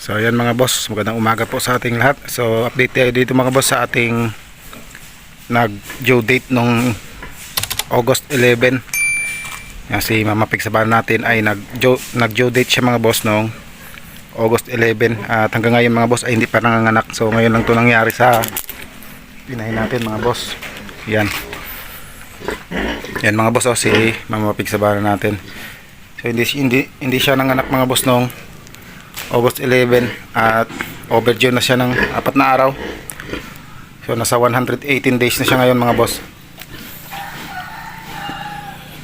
So ayan mga boss, magandang umaga po sa ating lahat. So update tayo dito mga boss sa ating nag-due date nung August 11. Yan, si Mama Pig sa bahay natin ay nag-due date siya mga boss nung August 11. At hanggang ngayon mga boss ay hindi pa nanganganak. So ngayon lang ito nangyari sa pinahin natin mga boss. Yan. Yan mga boss, si Mama Pig sa bahay natin. So hindi siya nanganak mga boss nung August 11 at overdue na siya ng 4 na araw. So nasa 118 days na siya ngayon mga boss.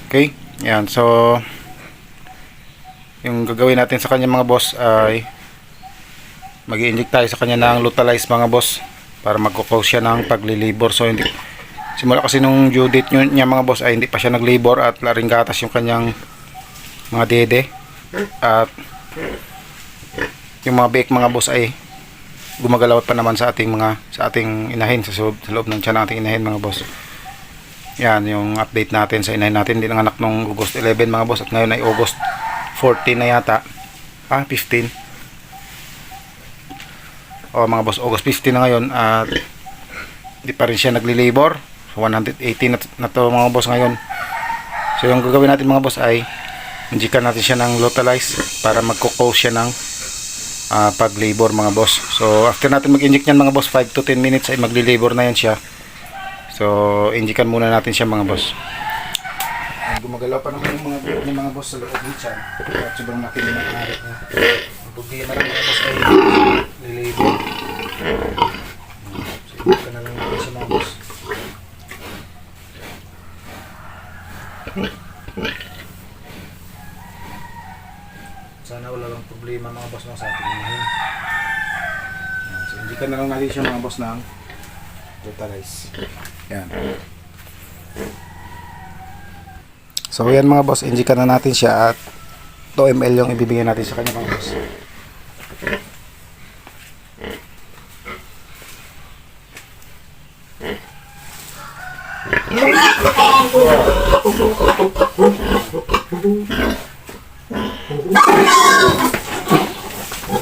Okay, yan. So yung gagawin natin sa kanya mga boss ay mag-i-inject tayo sa kanya ng Lutalize mga boss para magko-cause siya ng pagli-labor. So hindi, simula kasi nung due date niya mga boss ay hindi pa siya nag-labor at laring gatas yung kanyang mga dede. At yung mga bake mga boss ay gumagalawat pa naman sa ating inahin, sa loob ng tiyan ng ating inahin mga boss. Yan yung update natin sa inahin natin. Hindi nanganak nung August 11 mga boss at ngayon ay August 14 na yata. 15. O mga boss, August 15 na ngayon at hindi pa rin siya nagli-labor. So 118 na to mga boss ngayon. So yung gagawin natin mga boss ay injikan natin siya ng Lutalize para magko-cause siya ng pag-labor mga boss. So after natin mag-inject niyan mga boss, 5 to 10 minutes ay magli-labor na yan siya. So injikan muna natin siya mga boss. Gumagalaw pa naman yung mga buhok niya mga boss sa loob niya siya. At sobrang laki ng mga arit niya. Ang problema lang mga boss ay li-labor. So injikan na lang natin siya mga boss. Sana wala lang problema mga boss sa ating inahin. So indikan na lang natin siya mga boss ng Lutalize. Yan. So yan mga boss, indikan na natin siya at 2 ml yung ibibigay natin sa kanya mga boss.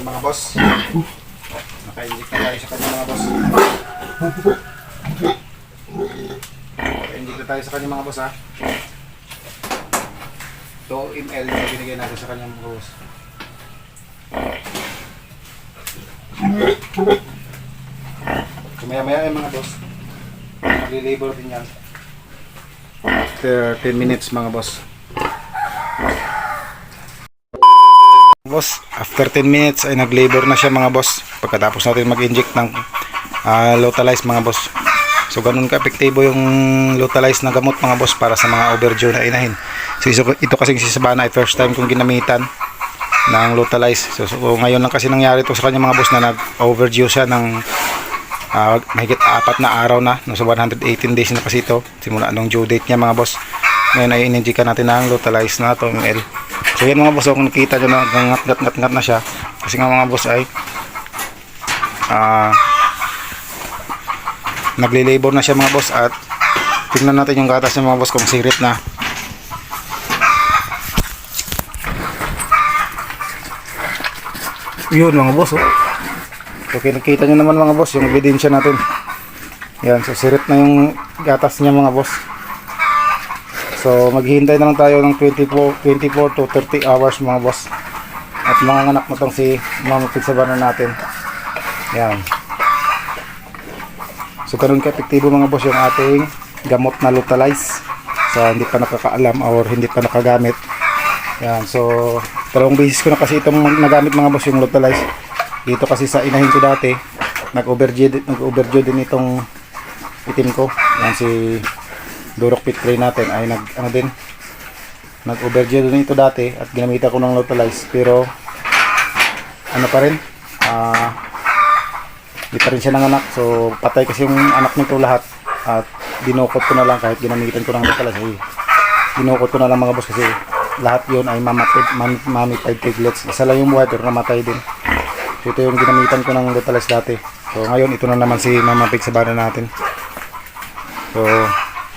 Mga boss, naka-inject na tayo sa kanya mga boss. Naka-inject na tayo sa kanya mga boss ha. 2 ml na binigay natin sa kanya mga boss. So maya maya yung mga boss, magli-labor din yan after 10 minutes mga boss. Boss, after 10 minutes ay nag-labor na siya mga boss pagkatapos natin mag-inject ng Lutalize mga boss. So ganun ka-epektibo yung Lutalize na gamot mga boss para sa mga overdue na inahin. So ito kasing si Sabana ay first time kong ginamitan ng Lutalize. So ngayon lang kasi nangyari ito sa kanya mga boss na nag-overdue siya ng mahigit 4 na araw na. No, so 118 days na kasi ito simula nung due date niya mga boss. Ngayon ay ininjikan natin ng Lutalize na 2 ml. So yan mga boss, kung nakita nyo na ngat na siya kasi nga mga boss ay nagli-labor na siya mga boss at tingnan natin yung gatas niya mga boss kung sirit na. Yun mga boss okay, nakita nyo naman mga boss yung ebidensya natin. Yan, so sirit na yung gatas niya mga boss. So maghihintay na lang tayo ng 24 to 30 hours mga boss. At manganganak na tong si Mama Pig sa bahay natin. Yan. So ganun ka-epektibo mga boss yung ating gamot na Lutalize sa hindi pa nakakaalam or hindi pa nakagamit. Yan. So 2 beses ko na kasi itong nagamit mga boss yung Lutalize. Dito kasi sa inahin ko dati nag-overdue din itong itim ko. Yan si Durok Pit Tray natin ay nag-overdue din ito dati at ginamitan ko ng Lutalize pero ano pa rin hindi pa rin siya nanganak. So patay kasi yung anak nito lahat at dinukot ko na lang kahit ginamitan ko ng Lutalize. Dinukot ko na lang mga boss kasi lahat yun ay mami-fied piglets. Isa lang yung buhay pero namatay din. So ito yung ginamitan ko ng Lutalize dati. So ngayon ito na naman si Mama Pig sa bahay natin. So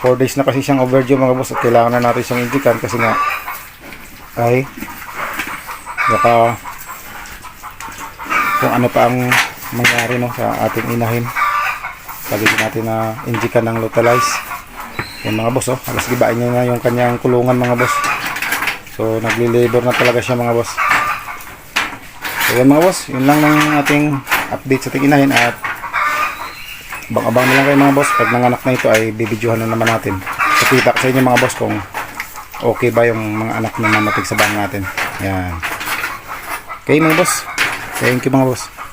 4 days na kasi siyang overdue mga boss at kailangan na natin siyang injikan kasi nga ay baka kung ano pa ang mangyari no sa ating inahin. Pagiging natin na injikan ng Lutalize. Yan mga boss, oh, alas gibain niya na yung kanyang kulungan mga boss. So nagli-labor na talaga siya mga boss. So yan mga boss, yun lang ng ating update sa ating inahin, at abang-abang na lang kayo mga boss, pag nanganak na ito ay bibidyohan na naman natin. So kita ko sa inyo mga boss kung okay ba yung mga anak na mamapig sa bang natin. Yan. Okay mga boss, thank you mga boss.